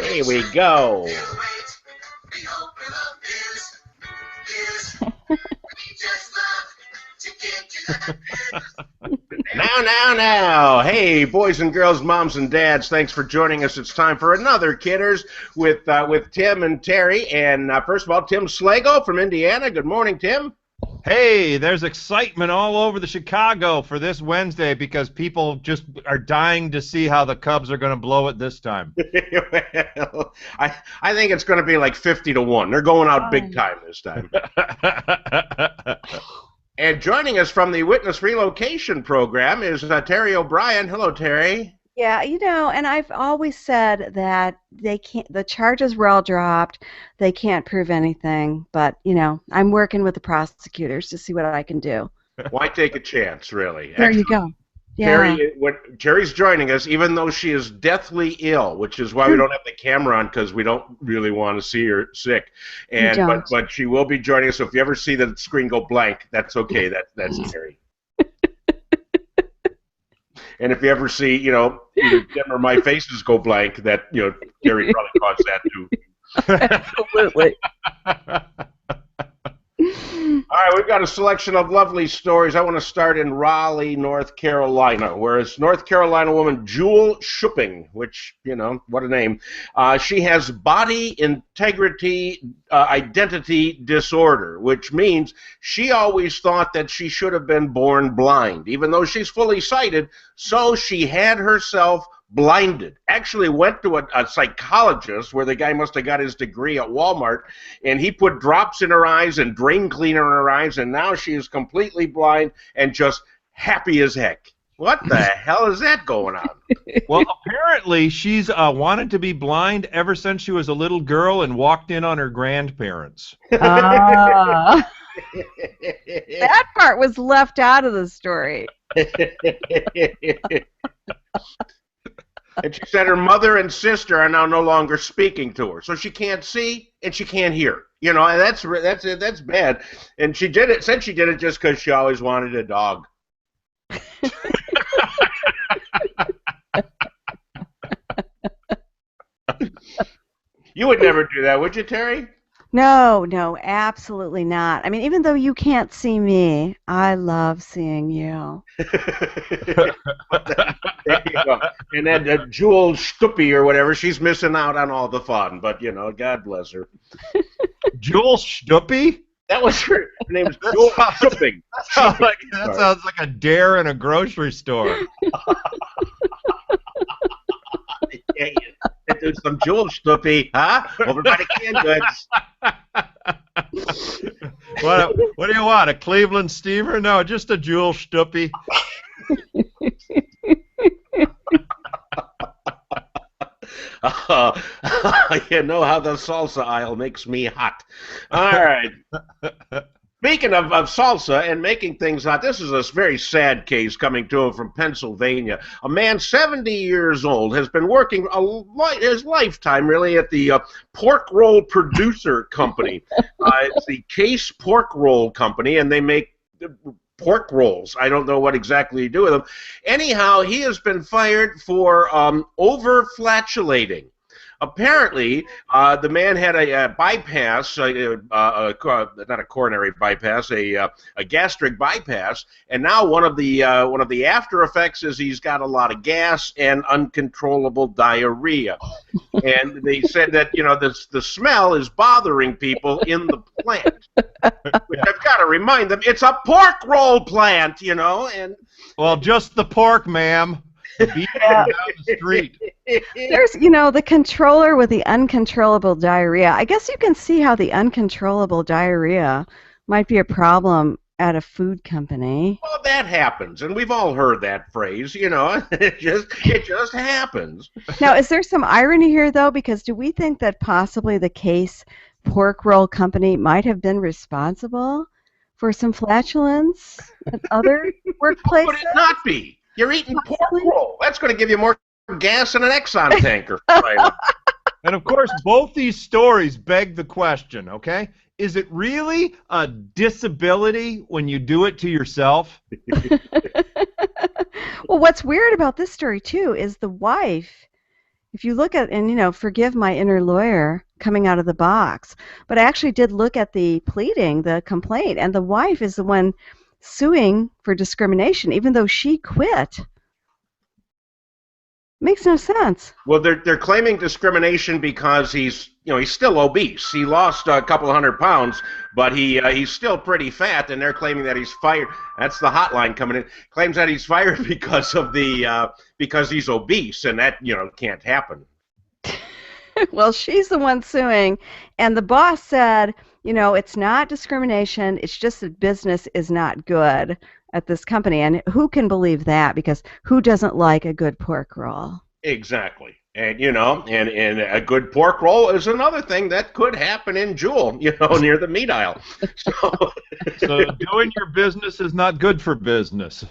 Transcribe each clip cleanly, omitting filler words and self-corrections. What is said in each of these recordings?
Here we go. Now. Hey, boys and girls, moms and dads, thanks for joining us. It's time for another Kidders with Tim and Teri. And first of all, Tim Slago from Indiana. Good morning, Tim. Hey, there's excitement all over the Chicago for this Wednesday because people just are dying to see how the Cubs are going to blow it this time. Well, I think it's going to be like 50-1. They're going out big time this time. And joining us from the Witness Relocation Program is Teri O'Brien. Hello, Teri. Yeah, and I've always said that they can't. The charges were all dropped. They can't prove anything. But I'm working with the prosecutors to see what I can do. Why take a chance, really? There you go. Yeah. Teri's joining us, even though she is deathly ill, which is why we don't have the camera on, because we don't really want to see her sick. But she will be joining us. So if you ever see the screen go blank, that's okay. That's Teri. And if you ever see, either Tim or my faces go blank, that Teri probably caused that too. Absolutely. All right, we've got a selection of lovely stories. I want to start in Raleigh, North Carolina, where it's North Carolina woman Jewel Schupping, which, what a name. She has body integrity identity disorder, which means she always thought that she should have been born blind, even though she's fully sighted, so she had herself blinded. Actually went to a psychologist where the guy must have got his degree at Walmart, and he put drops in her eyes and drain cleaner in her eyes, and now she is completely blind and just happy as heck. What the hell is that going on? Well, apparently she's wanted to be blind ever since she was a little girl and walked in on her grandparents. That part was left out of the story. And she said her mother and sister are now no longer speaking to her, so she can't see and she can't hear. And that's bad. And she said she did it just because she always wanted a dog. You would never do that, would you, Teri? No, absolutely not. I mean, even though you can't see me, I love seeing you. There you go. And then Jewel Stuppy or whatever, she's missing out on all the fun, but, God bless her. Jewel Stuppy? That was her. Her name is Jewel Stupping. That sounds like a dare in a grocery store. Yeah, do some Jewel Stuppy, huh? Over by the canned goods. What do you want? A Cleveland steamer? No, just a Jewel Stuppy. You know how the salsa aisle makes me hot. All right. Speaking of salsa and making things hot, this is a very sad case coming to him from Pennsylvania. A man 70 years old has been working his lifetime, really, at the Pork Roll Producer Company. It's the Case Pork Roll Company, and they make pork rolls. I don't know what exactly you do with them. Anyhow, he has been fired for over-flatulating. Apparently, the man had a bypass, not a coronary bypass, a gastric bypass, and now one of the after effects is he's got a lot of gas and uncontrollable diarrhea. And they said that the smell is bothering people in the plant. Which I've got to remind them, it's a pork roll plant, and well, just the pork, ma'am. Beat down the street. There's, the controller with the uncontrollable diarrhea. I guess you can see how the uncontrollable diarrhea might be a problem at a food company. Well, that happens, and we've all heard that phrase. It just happens. Now, is there some irony here, though? Because do we think that possibly the Case Pork Roll Company might have been responsible for some flatulence at other workplaces? Would it not be? You're eating pork roll. That's going to give you more gas than an Exxon tanker. And of course, both these stories beg the question, okay? Is it really a disability when you do it to yourself? Well, what's weird about this story, too, is the wife If you look at, and forgive my inner lawyer coming out of the box, but I actually did look at the pleading, the complaint, and the wife is the one suing for discrimination, even though she quit. Makes no sense. Well, they're claiming discrimination because he's still obese. He lost a couple of 100 pounds, but he's still pretty fat, and they're claiming that he's fired. That's the hotline coming in. Claims that he's fired because of because he's obese, and that can't happen. Well, she's the one suing, and the boss said, it's not discrimination. It's just that business is not good at this company. And who can believe that? Because who doesn't like a good pork roll? Exactly. And and a good pork roll is another thing that could happen in Jewel, near the meat aisle. So doing your business is not good for business.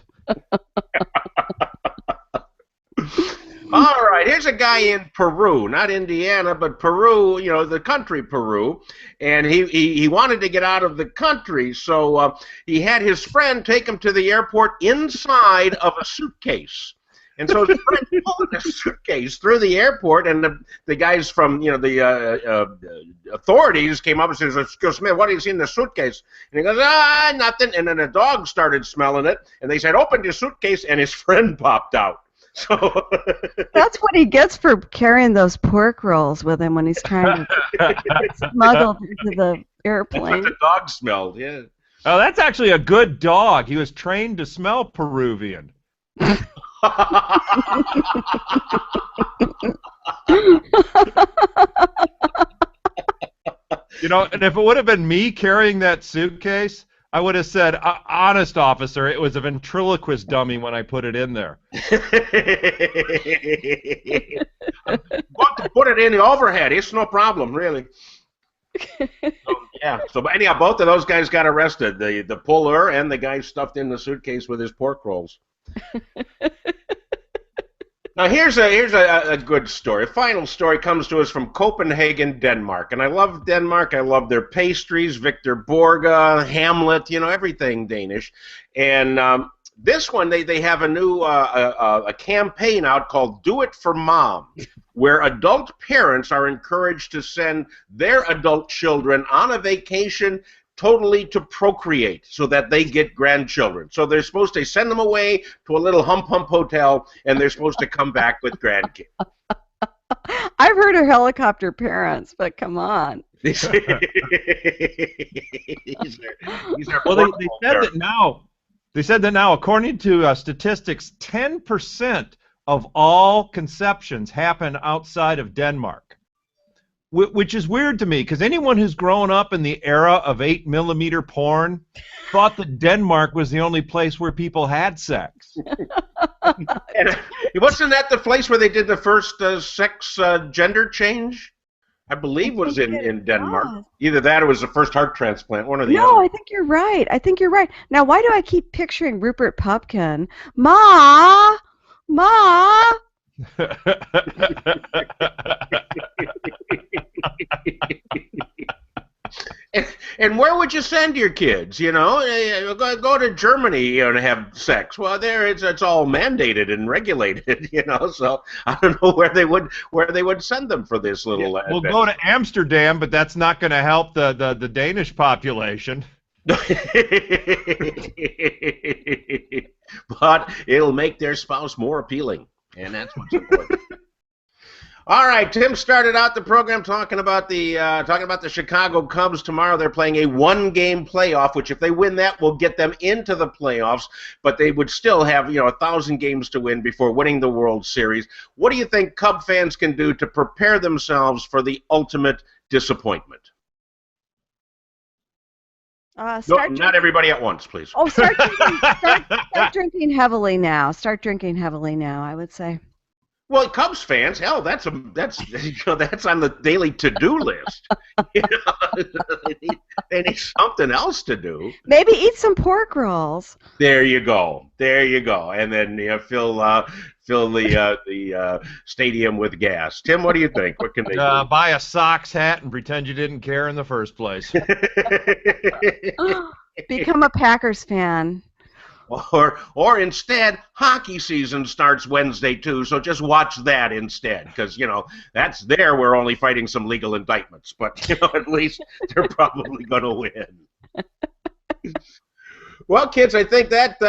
All right, here's a guy in Peru, not Indiana, but Peru, the country Peru, and he wanted to get out of the country, so he had his friend take him to the airport inside of a suitcase. And so his friend pulled the suitcase through the airport, and the guys from the authorities came up and says, "Excuse me, what do you see in the suitcase?" And he goes, nothing. And then the dog started smelling it, and they said, "Open your suitcase," and his friend popped out. So that's what he gets for carrying those pork rolls with him when he's trying to smuggle into the airplane. That's what the dog smelled, yeah. Oh, that's actually a good dog. He was trained to smell Peruvian. And if it would have been me carrying that suitcase, I would have said, honest officer, it was a ventriloquist dummy when I put it in there. Want to put it in the overhead. It's no problem, really. So anyhow, both of those guys got arrested. The puller and the guy stuffed in the suitcase with his pork rolls. Now here's a good story. A final story comes to us from Copenhagen, Denmark, and I love Denmark. I love their pastries, Victor Borge, Hamlet, everything Danish. And this one, they have a new a campaign out called "Do It for Mom," where adult parents are encouraged to send their adult children on a vacation totally to procreate so that they get grandchildren. So they're supposed to send them away to a little hump hotel, and they're supposed to come back with grandkids. I've heard of helicopter parents, but come on. Well, they said that now, according to statistics, 10% of all conceptions happen outside of Denmark. Which is weird to me, because anyone who's grown up in the era of 8mm porn thought that Denmark was the only place where people had sex. And wasn't that the place where they did the first sex gender change? I believe was in Denmark. Was. Either that or was the first heart transplant, one or the other. No, I think you're right. Now, why do I keep picturing Rupert Pupkin? Ma! And where would you send your kids? Go to Germany and have sex. Well, there it's all mandated and regulated. So I don't know where they would send them for this little. We'll go to Amsterdam, but that's not going to help the Danish population. But it'll make their spouse more appealing, and that's what's important. All right, Tim started out the program talking about the Chicago Cubs. Tomorrow they're playing a one-game playoff, which if they win that will get them into the playoffs, but they would still have 1,000 games to win before winning the World Series. What do you think Cub fans can do to prepare themselves for the ultimate disappointment? Not everybody at once, please. Oh, start drinking heavily now. Start drinking heavily now, I would say. Well, Cubs fans, hell, that's on the daily to-do list. They need something else to do. Maybe eat some pork rolls. There you go, and then fill the stadium with gas. Tim, what do you think? What can they do? Buy a Sox hat and pretend you didn't care in the first place. Become a Packers fan. Or instead, hockey season starts Wednesday too, so just watch that instead, because that's there we're only fighting some legal indictments, but at least they're probably going to win. Well, kids, I think that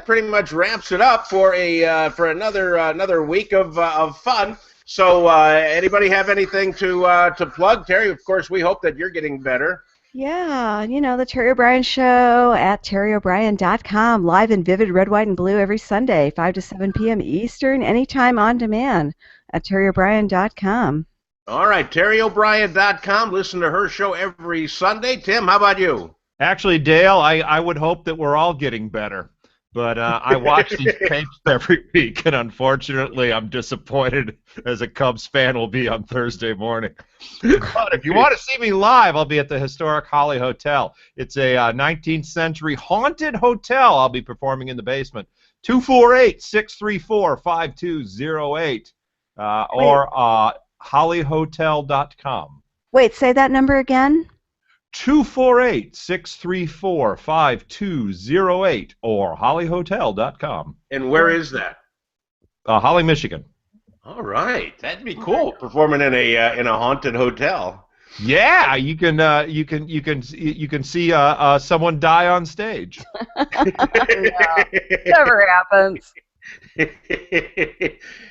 pretty much wraps it up for another week of fun. So, anybody have anything to plug, Terry? Of course, we hope that you're getting better. Yeah, the Terry O'Brien Show at terryobrien.com, live in vivid red, white, and blue every Sunday, 5 to 7 p.m. Eastern, anytime on demand at terryobrien.com. All right, terryobrien.com. Listen to her show every Sunday. Tim, how about you? Actually, Dale, I would hope that we're all getting better. But I watch these tapes every week, and unfortunately, I'm disappointed as a Cubs fan will be on Thursday morning. But if you want to see me live, I'll be at the historic Holly Hotel. It's a 19th century haunted hotel. I'll be performing in the basement. 248-634-5208 or hollyhotel.com. Wait, say that number again. 248-634-5208 or hollyhotel.com. And where is that? Holly, Michigan. All right, that'd be cool. Performing in a haunted hotel. Yeah, you can see someone die on stage. Yeah, never happens.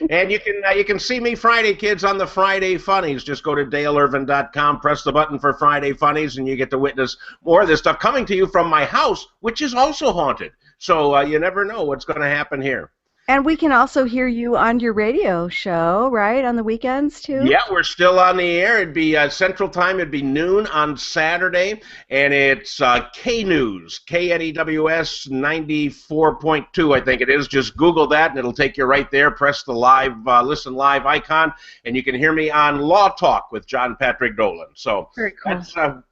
And you can see me Friday, kids, on the Friday Funnies. Just go to daleirvin.com, press the button for Friday Funnies, and you get to witness more of this stuff coming to you from my house, which is also haunted. So you never know what's going to happen here. And we can also hear you on your radio show, right, on the weekends, too? Yeah, we're still on the air. It'd be Central Time. It'd be noon on Saturday. And it's K-News, KNEWS 94.2, I think it is. Just Google that, and it'll take you right there. Press the live, listen live icon, and you can hear me on Law Talk with John Patrick Dolan. So very cool.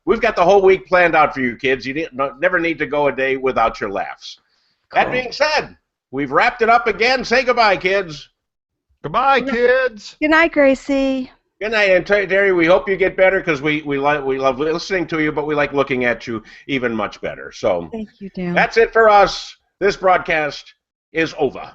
We've got the whole week planned out for you, kids. You never need to go a day without your laughs. Cool. That being said, we've wrapped it up again. Say goodbye, kids. Goodbye, kids. Good night, Gracie. Good night, and Terry, we hope you get better because we love listening to you, but we like looking at you even much better. So thank you, Dan. That's it for us. This broadcast is over.